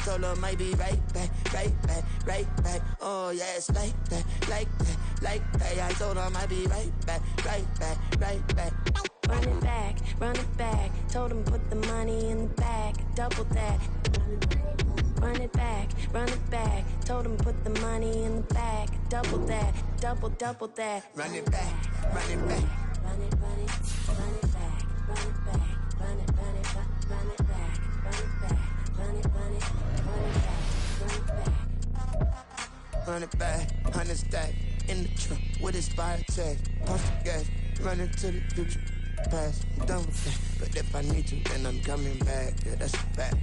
told her might be right back, right back, right back. Oh yeah, it's like that, like that, like that. I told her might be right back, right back, right back. Run it back, told him put the money in the bag, double that. Run it back, told him put the money in the bag, double that, double that. Run it back, run it back. Run it back, run it back, run it back, run it back, run it back, run it back. Run it back, 100 stack in the trunk with his fire tag. Pump the gas, running to the future. Past, I'm done with that. But if I need to, then I'm coming back. Yeah, that's a fact.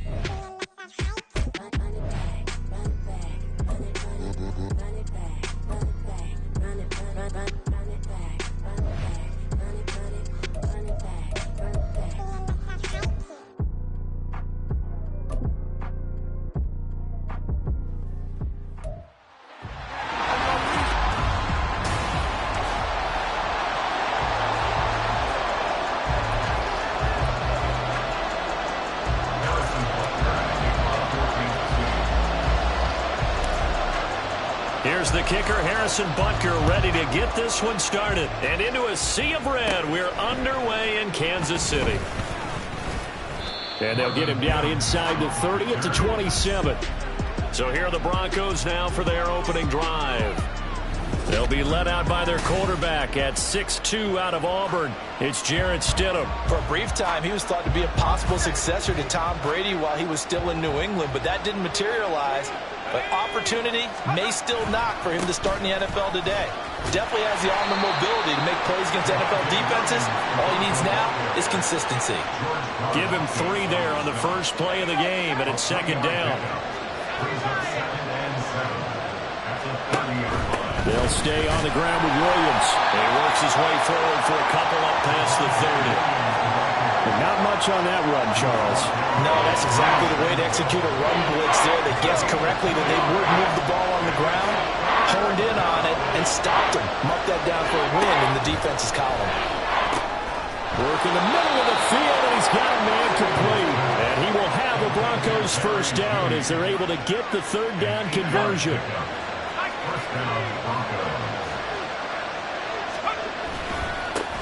Here's the kicker, Harrison Butker, ready to get this one started. And into a sea of red, we're underway in Kansas City. And they'll get him down inside the 30 at the 27. So here are the Broncos now for their opening drive. They'll be led out by their quarterback at 6'2" out of Auburn. It's Jarrett Stidham. For a brief time, he was thought to be a possible successor to Tom Brady while he was still in New England, but that didn't materialize. But opportunity may still knock for him to start in the NFL today. Definitely has the arm and mobility to make plays against NFL defenses. All he needs now is consistency. Give him 3 there on the first play of the game, and it's second down. They'll stay on the ground with Williams. He works his way forward for a couple up past the 30. But not much on that run, Charles. No, that's exactly the way to execute a run blitz there. They guessed correctly that they would move the ball on the ground, honed in on it, and stopped him. Marked that down for a win in the defense's column. Work in the middle of the field, and he's got a man complete. And he will have the Broncos first down as they're able to get the third down conversion.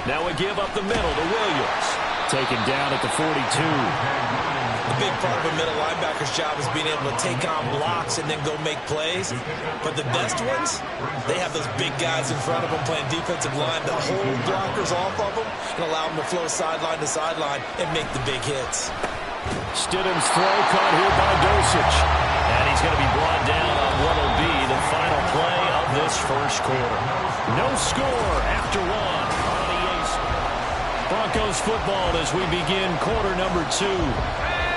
Now we give up the middle to Williams. Taken down at the 42. The big part of a middle linebacker's job is being able to take on blocks and then go make plays. But the best ones, they have those big guys in front of them playing defensive line to hold blockers off of them and allow them to flow sideline to sideline and make the big hits. Stidham's throw caught here by Dosich. And he's going to be brought down on what will be the final play of this first quarter. No score after one on the ace. Broncos football as we begin quarter number 2.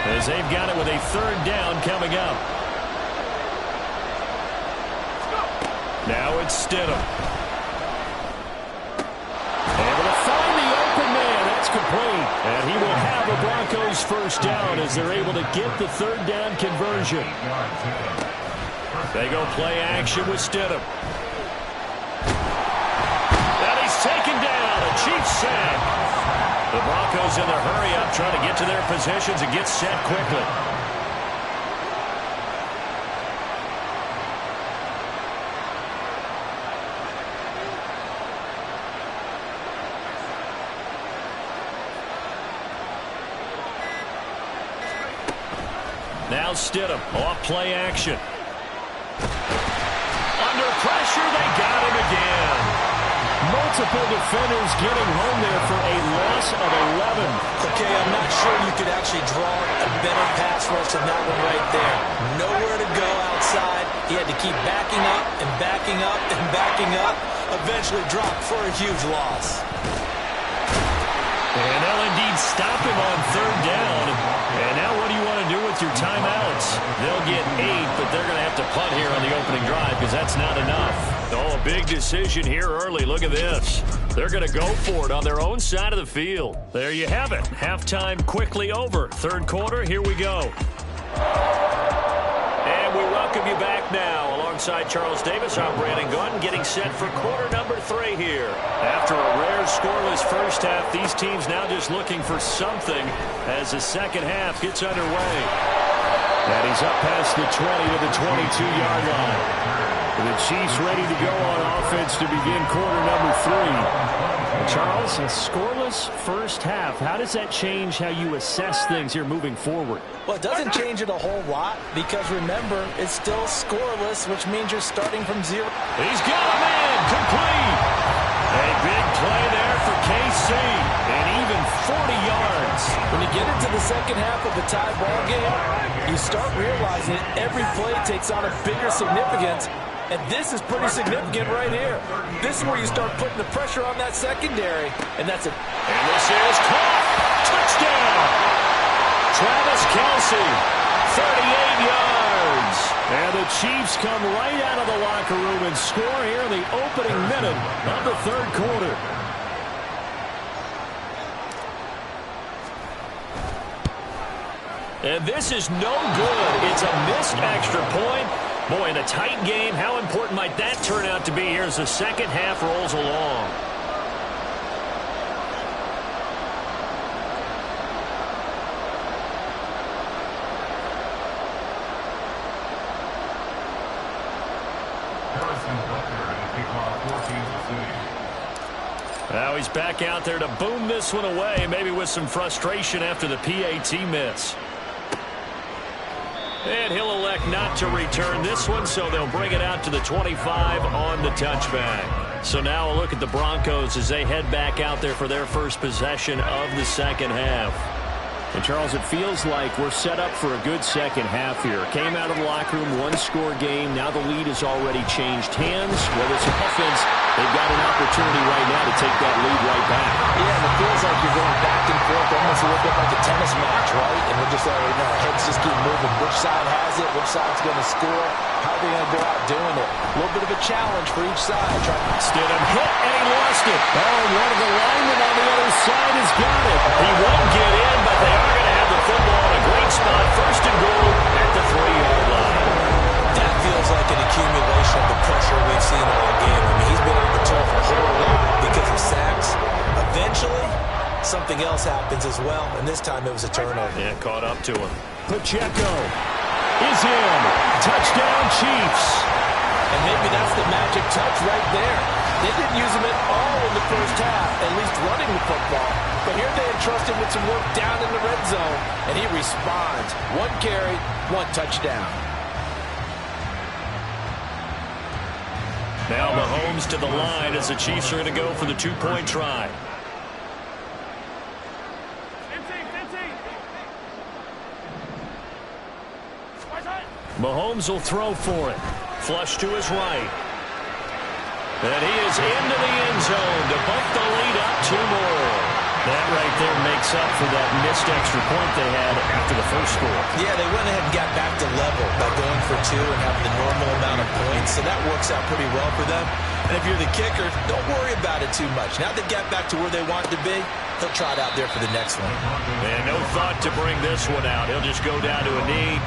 As they've got it with a third down coming up. Now it's Stidham. Able to find the open man. That's complete. And he will have a Broncos first down as they're able to get the third down conversion. They go play action with Stidham. And he's taken down. A Chiefs sack. The Broncos in their hurry-up trying to get to their positions and get set quickly. Now Stidham off play action. Under pressure, they got him again. Multiple defenders getting home there for a loss of 11. Okay, I'm not sure you could actually draw a better pass rush than that one right there. Nowhere to go outside. He had to keep backing up and backing up and backing up. Eventually dropped for a huge loss. And they'll indeed stop him on third down. And now what do you want to do with your timeouts? They'll get 8, but they're going to have to punt here on the opening drive because that's not enough. Oh, a big decision here early. Look at this. They're going to go for it on their own side of the field. There you have it. Halftime quickly over. Third quarter, here we go. And we welcome you back now. Alongside Charles Davis, I'm Brandon Gunn, getting set for quarter number 3 here. After a rare scoreless first half, these teams now just looking for something as the second half gets underway. And he's up past the 20 to the 22-yard line. The Chiefs ready to go on offense to begin quarter number 3. Charles, a scoreless first half. How does that change how you assess things here moving forward? Well, it doesn't change it a whole lot because, remember, it's still scoreless, which means you're starting from 0. He's got a man complete. A big play there for KC, and even 40 yards. When you get into the second half of a tie ball game, you start realizing every play takes on a bigger significance. And this is pretty significant right here. This is where you start putting the pressure on that secondary. And that's it. And this is caught. Touchdown. Travis Kelce, 38 yards. And the Chiefs come right out of the locker room and score here in the opening minute of the third quarter. And this is no good. It's a missed extra point. Boy, in a tight game, how important might that turn out to be here as the second half rolls along? Now he's back out there to boom this one away, maybe with some frustration after the PAT miss. And he'll elect not to return this one, so they'll bring it out to the 25 on the touchback. So now a look at the Broncos as they head back out there for their first possession of the second half. And, Charles, it feels like we're set up for a good second half here. Came out of the locker room, one-score game. Now the lead has already changed hands. Whether it's offense, they've got an opportunity right now to take that lead right back. Yeah, and it feels like you're going back and forth, almost a little bit like a tennis match, right? And we're just already know our heads just keep moving. Which side has it? Which side's going to score? How are they going to go out doing it? A little bit of a challenge for each side. Stidham hit, and he lost it. Oh, and one of the linemen on the other side has got it. He won't get in, but they are going to have the football in a great spot. First and goal at the 3-yard line. That feels like an accumulation of the pressure we've seen all game. I mean, he's been able to turn a whole lot because of sacks. Eventually, something else happens as well, and this time it was a turnover. Yeah, caught up to him. Pacheco is in. Touchdown, Chiefs. And maybe that's the magic touch right there. They didn't use him at all in the first half, at least running the football. But here they entrust him with some work down in the red zone, and he responds. 1 carry, 1 touchdown. Now Mahomes to the line as the Chiefs are going to go for the 2-point try. Mahomes will throw for it. Flush to his right. And he is into the end zone to bump the lead up 2 more. That right there makes up for that missed extra point they had after the first score. Yeah, they went ahead and got back to level by going for 2 and having the normal amount of points. So that works out pretty well for them. And if you're the kicker, don't worry about it too much. Now they got back to where they want to be, he'll trot out there for the next one. And no thought to bring this one out. He'll just go down to a knee.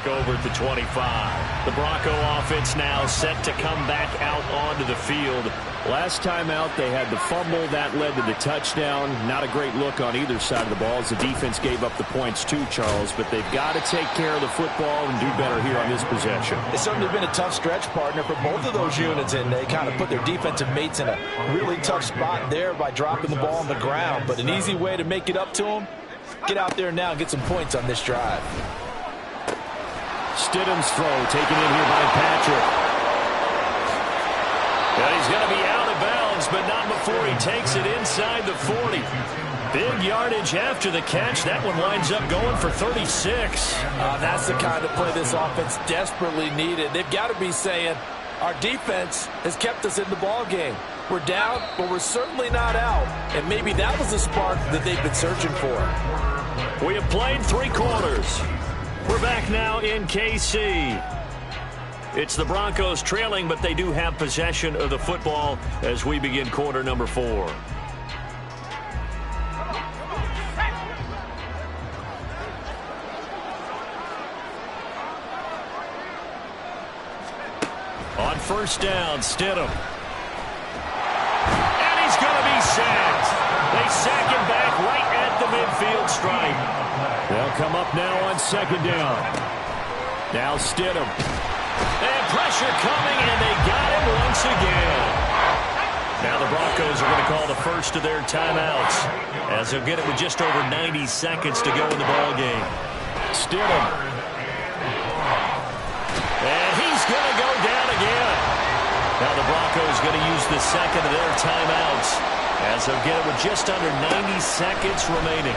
Over at the 25. The Bronco offense now set to come back out onto the field. Last time out, they had the fumble. That led to the touchdown. Not a great look on either side of the ball as the defense gave up the points too, Charles. But they've got to take care of the football and do better here on this possession. It's certainly been a tough stretch, partner, for both of those units, and they kind of put their defensive mates in a really tough spot there by dropping the ball on the ground. But an easy way to make it up to them, get out there now and get some points on this drive. Stidham's throw taken in here by Patrick. Yeah, he's going to be out of bounds, but not before he takes it inside the 40. Big yardage after the catch. That one winds up going for 36. That's the kind of play this offense desperately needed. They've got to be saying, our defense has kept us in the ball game. We're down, but we're certainly not out. And maybe that was the spark that they've been searching for. We have played 3 quarters. We're back now in KC. It's the Broncos trailing, but they do have possession of the football as we begin quarter number 4. On first down, Stidham. And he's going to be sacked. They strike. They'll come up now on second down. Now Stidham. And pressure coming, and they got him once again. Now the Broncos are going to call the first of their timeouts, as they'll get it with just over 90 seconds to go in the ballgame. Stidham. And he's going to go down again. Now the Broncos going to use the second of their timeouts, as they'll get it with just under 90 seconds remaining.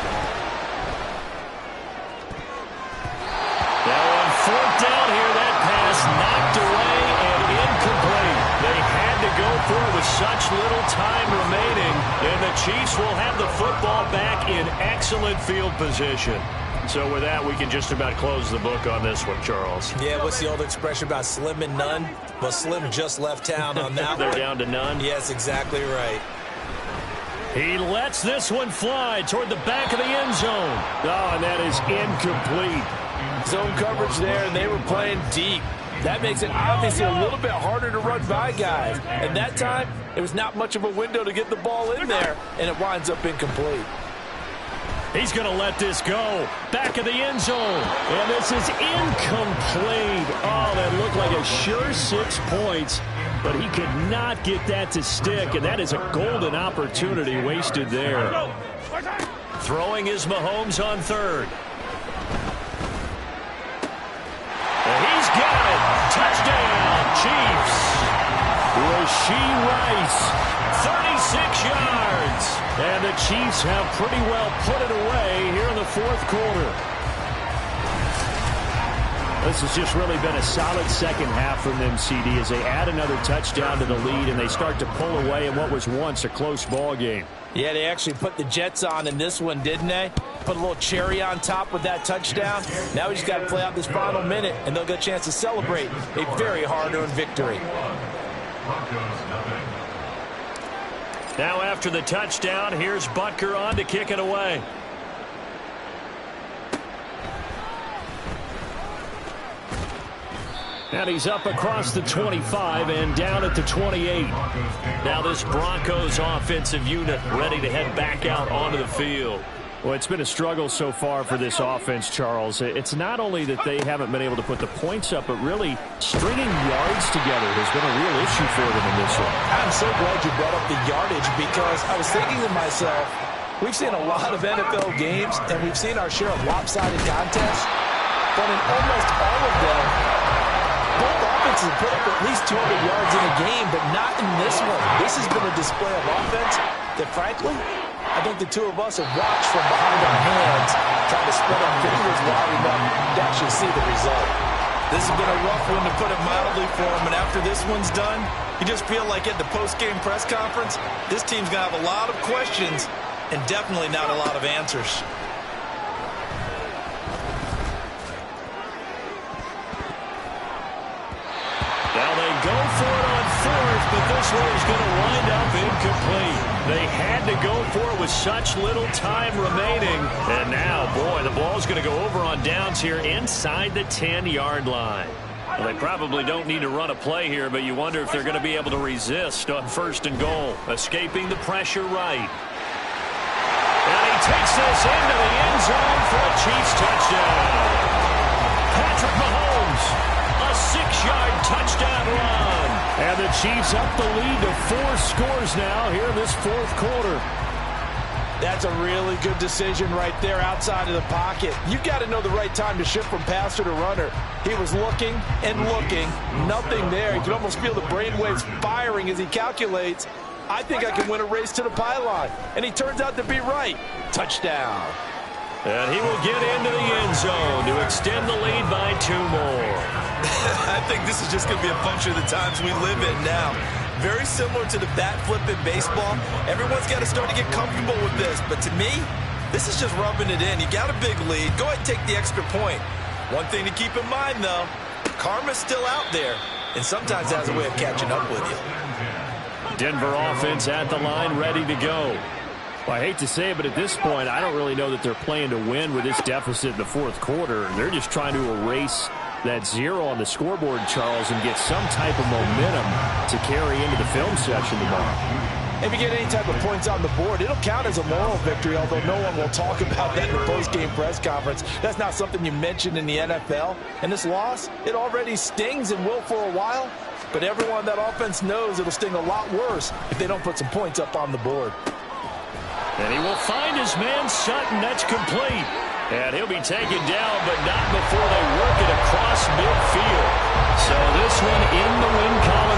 Now on fourth down here, that pass knocked away and incomplete. They had to go for it with such little time remaining, and the Chiefs will have the football back in excellent field position. So with that, we can just about close the book on this one, Charles. Yeah, what's the old expression about slim and none? Well, Slim just left town on that They're one. down to none? Yes, exactly right. He lets this one fly toward the back of the end zone. Oh, and that is incomplete. Zone coverage there, and they were playing deep. That makes it obviously a little bit harder to run by guys. And that time, it was not much of a window to get the ball in there, and it winds up incomplete. He's going to let this go. Back of the end zone. And this is incomplete. Oh, that looked like a sure 6 points. But he could not get that to stick. And that is a golden opportunity wasted there. Throwing is Mahomes on third. And he's got it. Touchdown, Chiefs. Rashee Rice, 36 yards. And the Chiefs have pretty well put it away here in the fourth quarter. This has just really been a solid second half from them, CD, as they add another touchdown to the lead and they start to pull away in what was once a close ball game. Yeah, they actually put the Jets on in this one, didn't they? Put a little cherry on top with that touchdown. Now we just got to play out this final minute, and they'll get a chance to celebrate a very hard-earned victory. Now after the touchdown, here's Butker on to kick it away. And he's up across the 25 and down at the 28. Now this Broncos offensive unit ready to head back out onto the field. Well, it's been a struggle so far for this offense, Charles. It's not only that they haven't been able to put the points up, but really stringing yards together has been a real issue for them in this one. I'm so glad you brought up the yardage, because I was thinking to myself, we've seen a lot of NFL games, and we've seen our share of lopsided contests, but in almost all of them, both offenses have put up at least 200 yards in a game, but not in this one. This has been a display of offense that, frankly, I think the two of us have watched from behind our hands, trying to spread our fingers wide enough to actually see the result. This has been a rough one, to put it mildly, for him, and after this one's done, you just feel like at the post-game press conference, this team's going to have a lot of questions and definitely not a lot of answers. Now they go for it on fourth, but this one is going to wind up incomplete. They had to go for it with such little time remaining. And now, boy, the ball's going to go over on downs here inside the 10-yard line. Well, they probably don't need to run a play here, but you wonder if they're going to be able to resist on first and goal. Escaping the pressure right. And he takes this into the end zone for a Chiefs touchdown. Patrick Mahomes. A 6-yard touchdown run. And the Chiefs up the lead to 4 scores now here in this fourth quarter. That's a really good decision right there outside of the pocket. You've got to know the right time to shift from passer to runner. He was looking and looking. Nothing there. You can almost feel the brainwaves firing as he calculates, I think I can win a race to the pylon. And he turns out to be right. Touchdown. And he will get into the end zone to extend the lead by 2 more. I think this is just going to be a function of the times we live in now. Very similar to the bat flip in baseball. Everyone's got to start to get comfortable with this. But to me, this is just rubbing it in. You got a big lead. Go ahead and take the extra point. One thing to keep in mind, though, karma's still out there. And sometimes it has a way of catching up with you. Denver offense at the line, ready to go. Well, I hate to say it, but at this point, I don't really know that they're playing to win with this deficit in the fourth quarter. They're just trying to erase that 0 on the scoreboard, Charles, and get some type of momentum to carry into the film section tomorrow. If you get any type of points on the board, it'll count as a moral victory, although no one will talk about that in the post-game press conference. That's not something you mentioned in the NFL. And this loss, it already stings and will for a while, but everyone on that offense knows it'll sting a lot worse if they don't put some points up on the board. And he will find his man Sutton. That's complete. And he'll be taken down, but not before they work it across midfield. So this one in the win column